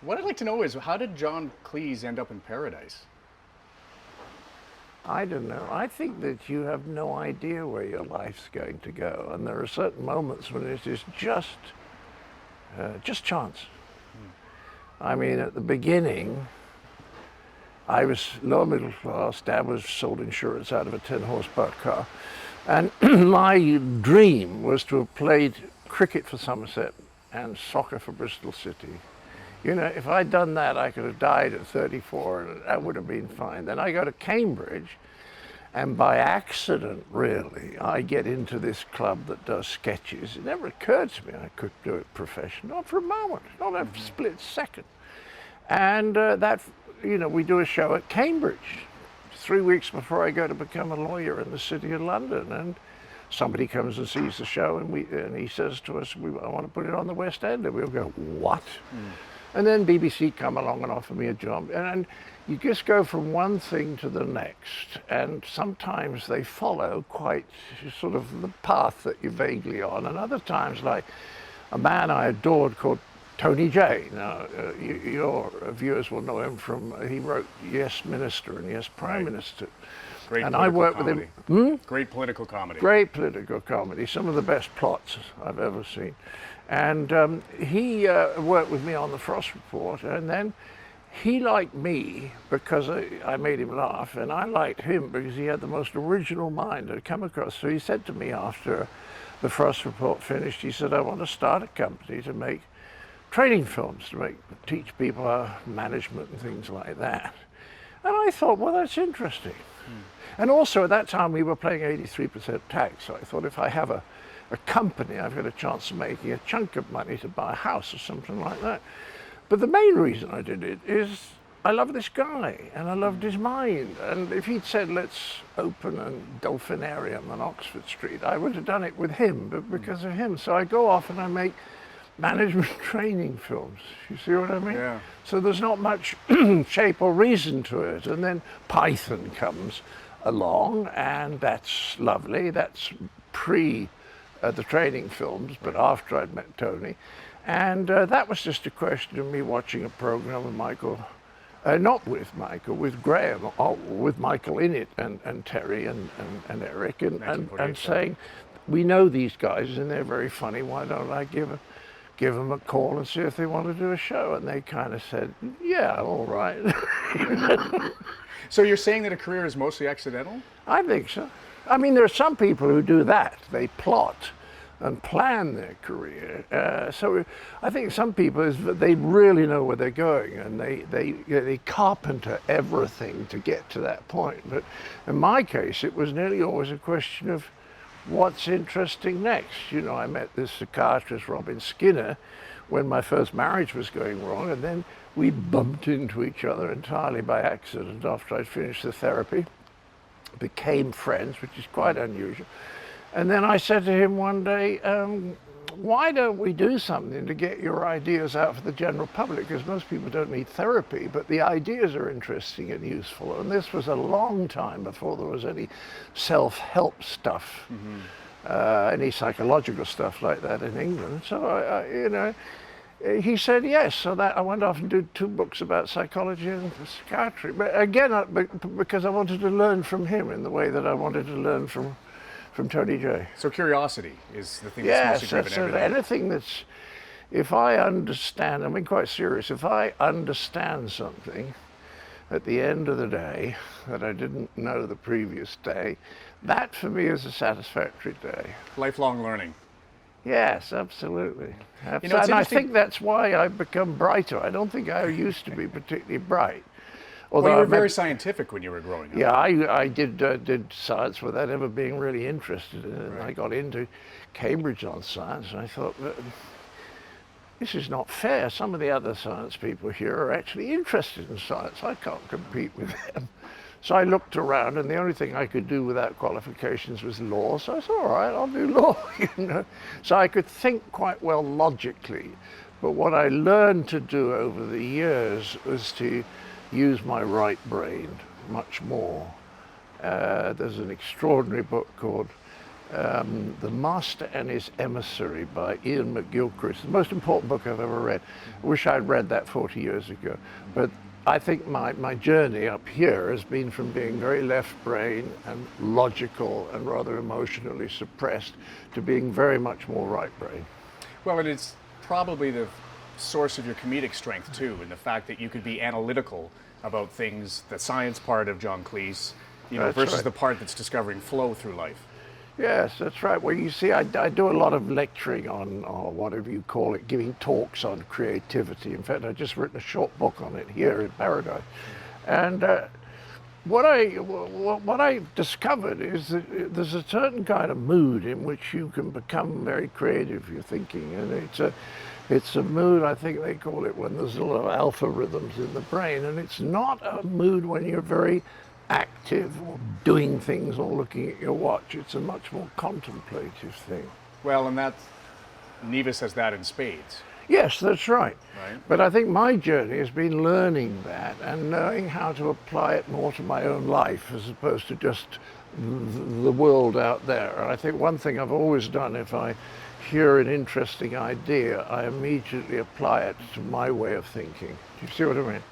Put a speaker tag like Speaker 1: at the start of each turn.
Speaker 1: What I'd like to know is how did John Cleese end up in paradise?
Speaker 2: I don't know. I think that you have no idea where your life's going to go, and there are certain moments when it is just chance. I mean, at the beginning, I was lower middle class. Dad was sold insurance out of a 10 horsepower car, and my dream was to have played cricket for Somerset and soccer for Bristol City. You know, if I'd done that, I could have died at 34, and that would have been fine. Then I go to Cambridge, and by accident, really, I get into this club that does sketches. It never occurred to me I could do it professionally, not for a moment, not a split second. And we do a show at Cambridge 3 weeks before I go to become a lawyer in the City of London. And somebody comes and sees the show, and he says to us, I want to put it on the West End. And we'll go, what? And then BBC come along and offer me a job. And you just go from one thing to the next. And sometimes they follow quite sort of the path that you're vaguely on. And other times, like a man I adored called Tony Jay. Now, your viewers will know him from, he wrote Yes Minister and Yes Prime Minister.
Speaker 1: Great
Speaker 2: And
Speaker 1: political
Speaker 2: I worked
Speaker 1: comedy.
Speaker 2: with him.
Speaker 1: Great political comedy.
Speaker 2: Great political comedy, some of the best plots I've ever seen. And he worked with me on the Frost Report, and then he liked me because I made him laugh, and I liked him because he had the most original mind I'd come across. So he said to me after the Frost Report finished, he said, I want to start a company to make training films, to teach people management and things like that. And I thought, well, that's interesting. And also at that time we were paying 83% tax, so I thought if I have a company, I've got a chance of making a chunk of money to buy a house or something like that. But the main reason I did it is I love this guy and I loved his mind. And if he'd said, let's open a dolphinarium on Oxford Street, I would have done it with him, but because of him. So I go off and I make management training films. You see what I mean?
Speaker 1: Yeah.
Speaker 2: So there's not much shape or reason to it. And then Python comes along, and that's lovely. That's pre the training films, but after I'd met Tony. And that was just a question of me watching a program with Michael, not with Michael, with Graham, or with Michael in it, and Terry and Eric, and saying, we know these guys and they're very funny, why don't I give them a call and see if they want to do a show? And they kind of said, yeah, all right.
Speaker 1: So you're saying that a career is mostly accidental?
Speaker 2: I think so. I mean, there are some people who do that. They plot and plan their career. So I think some people, they really know where they're going, and they carpenter everything to get to that point. But in my case, it was nearly always a question of what's interesting next. You know, I met this psychiatrist, Robin Skinner, when my first marriage was going wrong, and then we bumped into each other entirely by accident after I'd finished the therapy. Became friends, which is quite unusual. And then I said to him one day, why don't we do something to get your ideas out for the general public? Because most people don't need therapy, but the ideas are interesting and useful. And this was a long time before there was any self-help stuff, any psychological stuff like that in England. So he said yes, so that I went off and did 2 books about psychology and psychiatry. But again, because I wanted to learn from him in the way that I wanted to learn from Tony Jay.
Speaker 1: So curiosity is the thing that's mostly driven everything.
Speaker 2: Anything that's, if I understand, I mean quite serious, if I understand something at the end of the day that I didn't know the previous day, that for me is a satisfactory day.
Speaker 1: Lifelong learning.
Speaker 2: Yes, absolutely.
Speaker 1: You know, it's
Speaker 2: and I think that's why I've become brighter. I don't think I used to be particularly bright.
Speaker 1: Well, you were very scientific when you were growing up.
Speaker 2: Yeah, I did science without ever being really interested in it. Right. I got into Cambridge on science, and I thought, this is not fair. Some of the other science people here are actually interested in science. I can't compete with them. So I looked around, and the only thing I could do without qualifications was law. So I said, all right, I'll do law. So I could think quite well logically. But what I learned to do over the years was to use my right brain much more. There's an extraordinary book called The Master and His Emissary by Ian McGilchrist, the most important book I've ever read. I wish I'd read that 40 years ago. But I think my journey up here has been from being very left brain and logical and rather emotionally suppressed to being very much more right brain.
Speaker 1: Well, and it's probably the source of your comedic strength too, and the fact that you could be analytical about things, the science part of John Cleese,
Speaker 2: That's
Speaker 1: versus
Speaker 2: right.
Speaker 1: the part that's discovering flow through life.
Speaker 2: Yes, that's right. Well, you see, I do a lot of lecturing on, or whatever you call it, giving talks on creativity. In fact, I've just written a short book on it here in Paradise. And what I discovered is that there's a certain kind of mood in which you can become very creative, you're thinking. And it's a mood, I think they call it, when there's a lot of alpha rhythms in the brain. And it's not a mood when you're very active or doing things or looking at your watch. It's a much more contemplative thing.
Speaker 1: Well, and Nevis has that in spades.
Speaker 2: Yes, that's right.
Speaker 1: Right.
Speaker 2: But I think my journey has been learning that and knowing how to apply it more to my own life as opposed to just the world out there. And I think one thing I've always done, if I hear an interesting idea, I immediately apply it to my way of thinking. Do you see what I mean?